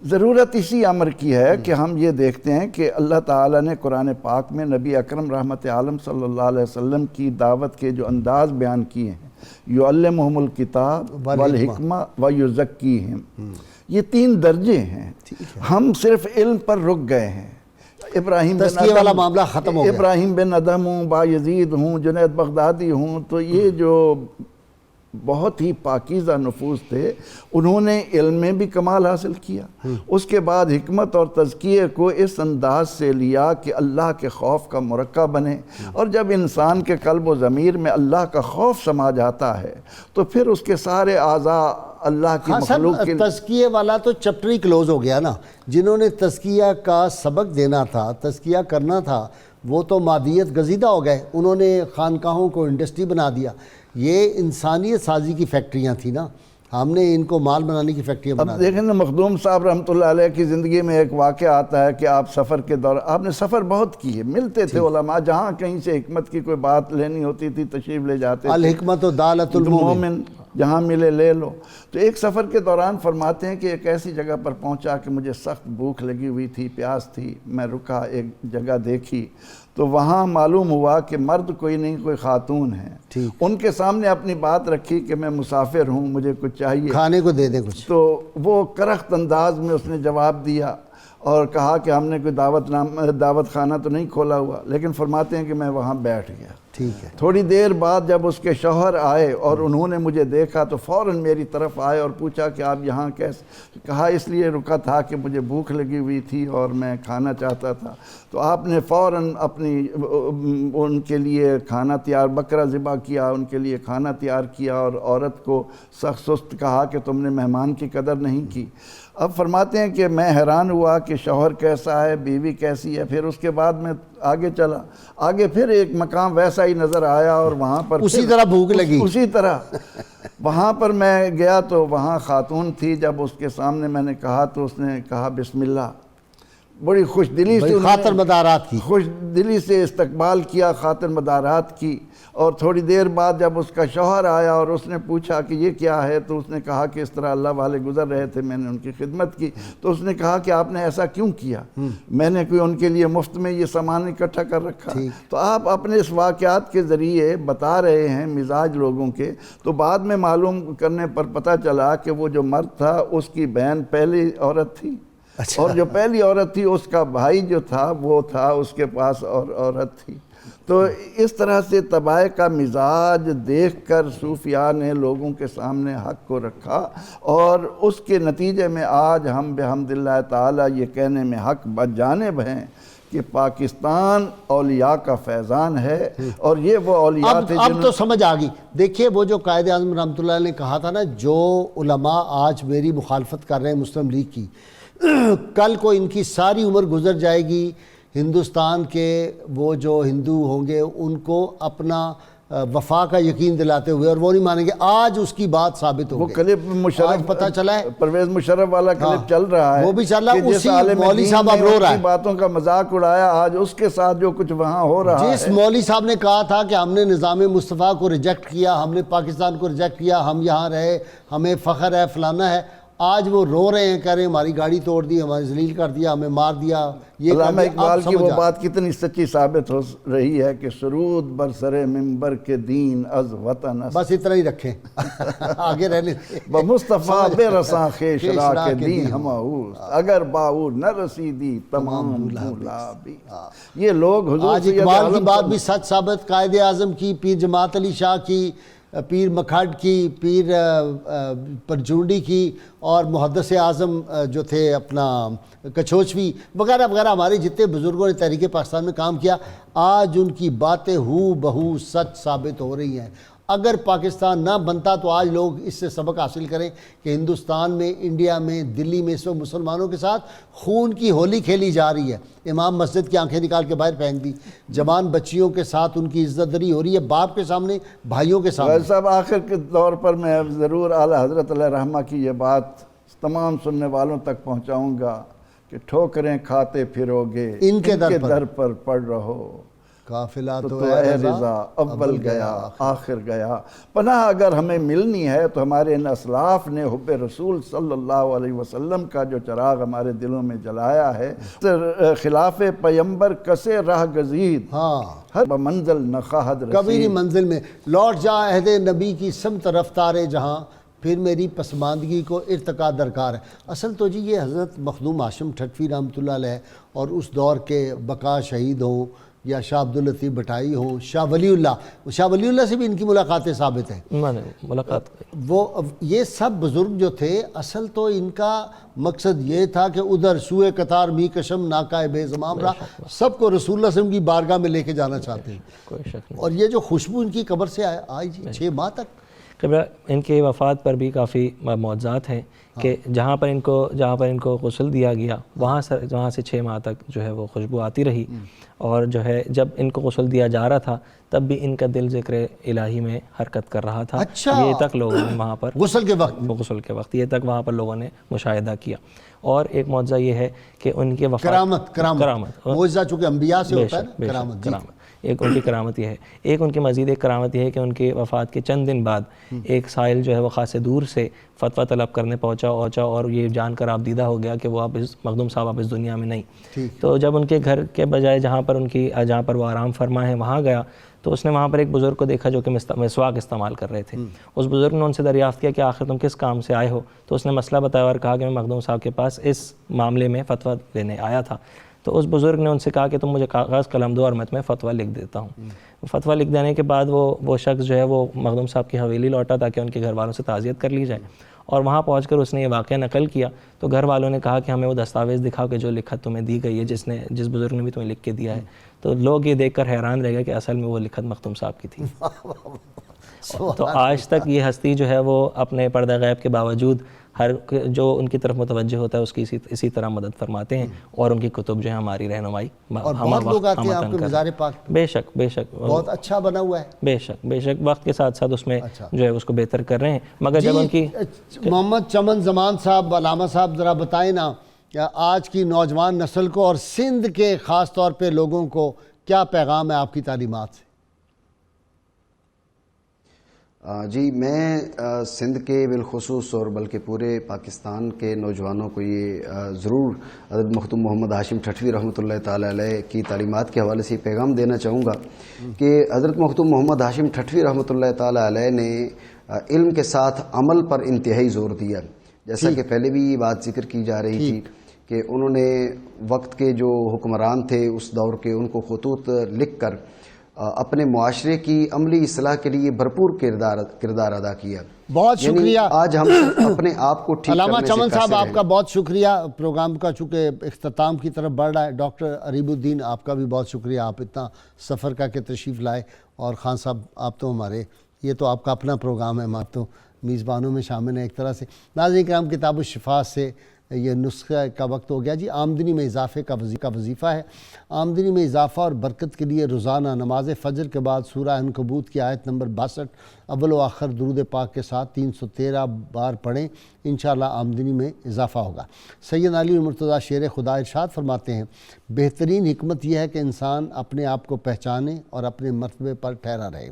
ضرورت اسی امر کی ہے کہ ہم یہ دیکھتے ہیں کہ اللہ تعالیٰ نے قرآن پاک میں نبی اکرم رحمت عالم صلی اللہ علیہ وسلم کی دعوت کے جو انداز بیان کیے ہیں، یعلمہم الکتاب والحکمہ ویزکیہم، یہ 3 درجے ہیں۔ ہم صرف علم پر رک گئے ہیں۔ تزکیہ والا معاملہ ختم ہو گیا۔ ابراہیم بن ادم ہوں، بایزید ہوں، جنید بغدادی ہوں، تو یہ جو بہت ہی پاکیزہ نفوس تھے، انہوں نے علم میں بھی کمال حاصل کیا، اس کے بعد حکمت اور تزکیے کو اس انداز سے لیا کہ اللہ کے خوف کا مرکب بنے، اور جب انسان کے قلب و ضمیر میں اللہ کا خوف سما جاتا ہے تو پھر اس کے سارے اعضاء اللہ کی مخلوق کے تزکیے والا تو چپٹر ہی کلوز ہو گیا نا۔ جنہوں نے تزکیہ کا سبق دینا تھا، تزکیہ کرنا تھا، وہ تو مادیت گزیدہ ہو گئے، انہوں نے خانقاہوں کو انڈسٹری بنا دیا۔ یہ انسانیت سازی کی فیکٹریاں تھیں نا، ہم نے ان کو مال بنانے کی فیکٹریاں بنا دی۔ اب دیکھیں نا، مخدوم صاحب رحمۃ اللہ علیہ کی زندگی میں ایک واقعہ آتا ہے کہ آپ سفر کے دوران، آپ نے سفر بہت کی ہے، ملتے تھے علماء، جہاں کہیں سے حکمت کی کوئی بات لینی ہوتی تھی تشریف لے جاتے تھے، الحکمت و دالت المومن، جہاں ملے لے لو۔ تو ایک سفر کے دوران فرماتے ہیں کہ ایک ایسی جگہ پر پہنچا کہ مجھے سخت بھوک لگی ہوئی تھی، پیاس تھی، میں رکا، ایک جگہ دیکھی تو وہاں معلوم ہوا کہ مرد کوئی نہیں، کوئی خاتون ہے۔ ان کے سامنے اپنی بات رکھی کہ میں مسافر ہوں، مجھے کچھ چاہیے، کھانے کو دے دیں کچھ۔ تو وہ کرخت انداز میں اس نے جواب دیا اور کہا کہ ہم نے کوئی دعوت خانہ تو نہیں کھولا ہوا، لیکن فرماتے ہیں کہ میں وہاں بیٹھ گیا۔ ٹھیک ہے۔ تھوڑی دیر بعد جب اس کے شوہر آئے اور انہوں نے مجھے دیکھا تو فوراً میری طرف آئے اور پوچھا کہ آپ یہاں کیسے؟ کہا اس لیے رکا تھا کہ مجھے بھوک لگی ہوئی تھی اور میں کھانا چاہتا تھا۔ تو آپ نے فوراً ان کے لیے کھانا تیار، بکرا ذبح کیا، ان کے لیے کھانا تیار کیا، اور عورت کو سخت سست کہا کہ تم نے مہمان کی قدر نہیں کی۔ اب فرماتے ہیں کہ میں حیران ہوا کہ شوہر کیسا ہے، بیوی کیسی ہے۔ پھر اس کے بعد میں آگے چلا، آگے پھر ایک مقام ویسا ہی نظر آیا، اور وہاں پر اسی طرح بھوک لگی، اسی طرح وہاں پر میں گیا تو وہاں خاتون تھی۔ جب اس کے سامنے میں نے کہا تو اس نے کہا بسم اللہ۔ بڑی خوش دلی سے خاطر مدارات کی، خوش دلی سے استقبال کیا، خاطر مدارات کی. اور تھوڑی دیر بعد جب اس کا شوہر آیا اور اس نے پوچھا کہ یہ کیا ہے، تو اس نے کہا کہ اس طرح اللہ والے گزر رہے تھے، میں نے ان کی خدمت کی. تو اس نے کہا کہ آپ نے ایسا کیوں کیا؟ میں نے کوئی ان کے لیے مفت میں یہ سامان اکٹھا کر رکھا؟ تو آپ اپنے اس واقعات کے ذریعے بتا رہے ہیں مزاج لوگوں کے. تو بعد میں معلوم کرنے پر پتہ چلا کہ وہ جو مرد تھا اس کی بہن پہلی عورت تھی، اور جو پہلی عورت تھی اس کا بھائی جو تھا وہ تھا اس کے پاس اور عورت تھی. تو اس طرح سے طبائع کا مزاج دیکھ کر صوفیاء نے لوگوں کے سامنے حق کو رکھا، اور اس کے نتیجے میں آج ہم بحمد اللہ تعالی یہ کہنے میں حق بجانب ہیں کہ پاکستان اولیاء کا فیضان ہے. اور یہ وہ اولیاء تھے اب تو سمجھ آ گئی. دیکھیے وہ جو قائد اعظم رحمۃ اللہ نے کہا تھا نا، جو علماء آج میری مخالفت کر رہے ہیں مسلم لیگ کی، کل کو ان کی ساری عمر گزر جائے گی، ہندوستان کے وہ جو ہندو ہوں گے ان کو اپنا وفا کا یقین دلاتے ہوئے، اور وہ نہیں مانیں گے. آج اس کی بات ثابت ہو گئی. وہ کلپ مشرف پتہ چلا ہے، پرویز مشرف والا کلپ چل رہا ہے، وہ بھی چل رہا ہے. اسی مولوی صاحب اب رو رہا ہے، باتوں کا مذاق اڑایا، آج اس کے ساتھ جو کچھ وہاں ہو رہا ہے. جس مولوی صاحب نے کہا تھا کہ ہم نے نظام مصطفیٰ کو ریجیکٹ کیا، ہم نے پاکستان کو ریجیکٹ کیا، ہم یہاں رہے، ہمیں فخر ہے، فلانا ہے، آج وہ رو رہے ہیں، کہہ رہے ہیں ہماری گاڑی توڑ دی، ہماری ذلیل کر دیا، ہمیں مار دیا. یہ علامہ اقبال کی وہ بات کتنی سچی ثابت ہو رہی ہے کہ سرود برسر ممبر کے دین از وطن. بس اتنا ہی رکھیں، آگے رہنے بمصطفیٰ بے رساں خیش را کے دین ہماؤس، اگر باؤ نہ رسیدی تمام مولا بھی. یہ لوگ حضور آج اقبال کی بات بھی سچ ثابت، قائد اعظم کی، پیر جماعت علی شاہ کی، پیر مکھڈ کی، پیر پرجونڈی کی، اور محدث اعظم جو تھے اپنا کچھوچوی وغیرہ وغیرہ، ہمارے جتنے بزرگوں نے تحریک پاکستان میں کام کیا، آج ان کی باتیں ہو بہو سچ ثابت ہو رہی ہیں. اگر پاکستان نہ بنتا تو آج لوگ اس سے سبق حاصل کریں کہ ہندوستان میں، انڈیا میں، دلی میں اس وقت مسلمانوں کے ساتھ خون کی ہولی کھیلی جا رہی ہے. امام مسجد کی آنکھیں نکال کے باہر پھینک دی، جوان بچیوں کے ساتھ ان کی عزت دری ہو رہی ہے، باپ کے سامنے، بھائیوں کے سامنے. صاحب آخر کے طور پر میں ضرور اعلیٰ حضرت علیہ رحمہ کی یہ بات تمام سننے والوں تک پہنچاؤں گا کہ ٹھوکریں کھاتے پھرو گے ان کے در پر پڑ رہو، قافلہ تو اے رضا اول گیا آخر گیا. پناہ اگر ہمیں ملنی ہے تو ہمارے ان اسلاف نے حب رسول صلی اللہ علیہ وسلم کا جو چراغ ہمارے دلوں میں جلایا ہے، خلاف پیمبر کسے راہ گزید، ہر منزل نخواہد رسید. کبھی نہیں منزل میں لوٹ جا عہد نبی کی سمت رفتار جہاں، پھر میری پسماندگی کو ارتقا درکار ہے. اصل تو جی یہ حضرت مخدوم ہاشم ٹھٹوی رحمۃ اللہ علیہ اور اس دور کے بقا شہید ہوں، یا شاہ عبداللطیف بھٹائی ہوں، شاہ ولی اللہ سے بھی ان کی ملاقاتیں ثابت ہیں. ملاقات وہ یہ سب بزرگ جو تھے، اصل تو ان کا مقصد یہ تھا کہ ادھر سوئے قطار می کشم ناکائے بے زمام رہا، سب کو رسول اللہ صلی اللہ علیہ وسلم کی بارگاہ میں لے کے جانا چاہتے ہیں. کوئی شک نہیں. اور یہ جو خوشبو ان کی قبر سے آئی جی 6 ماہ تک. ان کے وفات پر بھی کافی معجزات ہیں کہ جہاں پر ان کو غسل دیا گیا وہاں سے 6 ماہ تک جو ہے وہ خوشبو آتی رہی. اور جو ہے جب ان کو غسل دیا جا رہا تھا تب بھی ان کا دل ذکر الہی میں حرکت کر رہا تھا. یہ تک لوگوں نے وہاں پر غسل کے وقت یہ تک وہاں پر لوگوں نے مشاہدہ کیا. اور ایک معجزہ یہ ہے کہ ان کے وفات کرامت معجزہ چونکہ انبیاء سے ہوتا ہے کرامت. ایک ان کی کرامت یہ ہے. ایک ان کی مزید ایک کرامت یہ ہے کہ ان کی وفات کے چند دن بعد ایک سائل جو ہے وہ خاصے دور سے فتویٰ طلب کرنے پہنچا اور یہ جان کر آبدیدہ ہو گیا کہ وہ مخدوم صاحب اب اس دنیا میں نہیں. تو جب ان کے گھر کے بجائے جہاں پر وہ آرام فرما ہے وہاں گیا تو اس نے وہاں پر ایک بزرگ کو دیکھا جو کہ مسواک استعمال کر رہے تھے. اس بزرگ نے ان سے دریافت کیا کہ آخر تم کس کام سے آئے ہو؟ تو اس نے مسئلہ بتایا اور کہا کہ میں مخدوم صاحب کے پاس اس معاملے میں فتویٰ لینے آیا تھا. تو اس بزرگ نے ان سے کہا کہ تم مجھے کاغذ قلم دو اور میں تمہیں فتویٰ لکھ دیتا ہوں. فتویٰ لکھ دینے کے بعد وہ شخص جو ہے وہ مخدوم صاحب کی حویلی لوٹا تاکہ ان کے گھر والوں سے تعزیت کر لی جائے. اور وہاں پہنچ کر اس نے یہ واقعہ نقل کیا تو گھر والوں نے کہا کہ ہمیں وہ دستاویز دکھاؤ کہ جو لکھت تمہیں دی گئی ہے، جس بزرگ نے بھی تمہیں لکھ کے دیا ہے. تو لوگ یہ دیکھ کر حیران رہ گئے کہ اصل میں وہ لکھت مخدوم صاحب کی تھی. تو آج تک یہ ہستی جو ہے وہ اپنے پردہ غیب کے باوجود ہر جو ان کی طرف متوجہ ہوتا ہے اس کی اسی طرح مدد فرماتے ہیں. اور ان کی کتب جو ہے ہماری رہنمائی اور بہت لوگ آتے ہیں آپ کے مزار پاک. بے شک بہت اچھا بنا ہوا ہے. بے شک وقت کے ساتھ ساتھ اس میں جو ہے اس کو بہتر کر رہے ہیں. مگر جب ان کی محمد چمن زمان صاحب، علامہ صاحب ذرا بتائیں نا یا آج کی نوجوان نسل کو اور سندھ کے خاص طور پہ لوگوں کو کیا پیغام ہے آپ کی تعلیمات سے؟ جی میں سندھ کے بالخصوص اور بلکہ پورے پاکستان کے نوجوانوں کو یہ ضرور حضرت مختوم محمد ہاشم ٹھٹوی رحمۃ اللہ تعالی علیہ کی تعلیمات کے حوالے سے یہ پیغام دینا چاہوں گا کہ حضرت مختوم محمد ہاشم ٹھٹوی رحمۃ اللہ تعالی علیہ نے علم کے ساتھ عمل پر انتہائی زور دیا. جیسا کہ پہلے بھی یہ بات ذکر کی جا رہی تھی کہ انہوں نے وقت کے جو حکمران تھے اس دور کے، ان کو خطوط لکھ کر اپنے معاشرے کی عملی اصلاح کے لیے بھرپور کردار ادا کیا. بہت شکریہ. آج ہم اپنے آپ کو ٹھیک علامہ کرنے سے چمن صاحب قاصر آپ ہیں. کا بہت شکریہ. پروگرام کا چونکہ اختتام کی طرف بڑھ رہا ہے، ڈاکٹر اریب الدین آپ کا بھی بہت شکریہ، آپ اتنا سفر کر کے تشریف لائے. اور خان صاحب آپ تو ہمارے، یہ تو آپ کا اپنا پروگرام ہے، آپ تو میزبانوں میں شامل ہیں ایک طرح سے. ناظرین کرام، کتاب الشفا سے یہ نسخہ کا وقت ہو گیا. جی آمدنی میں اضافے کا وظیفہ ہے. آمدنی میں اضافہ اور برکت کے لیے روزانہ نماز فجر کے بعد سورہ عنکبوت کی آیت نمبر 62 اول و آخر درود پاک کے ساتھ 313 بار پڑھیں، انشاءاللہ آمدنی میں اضافہ ہوگا. سید علی المرتضیٰ شیر خدا ارشاد فرماتے ہیں، بہترین حکمت یہ ہے کہ انسان اپنے آپ کو پہچانے اور اپنے مرتبے پر ٹھہرا رہے.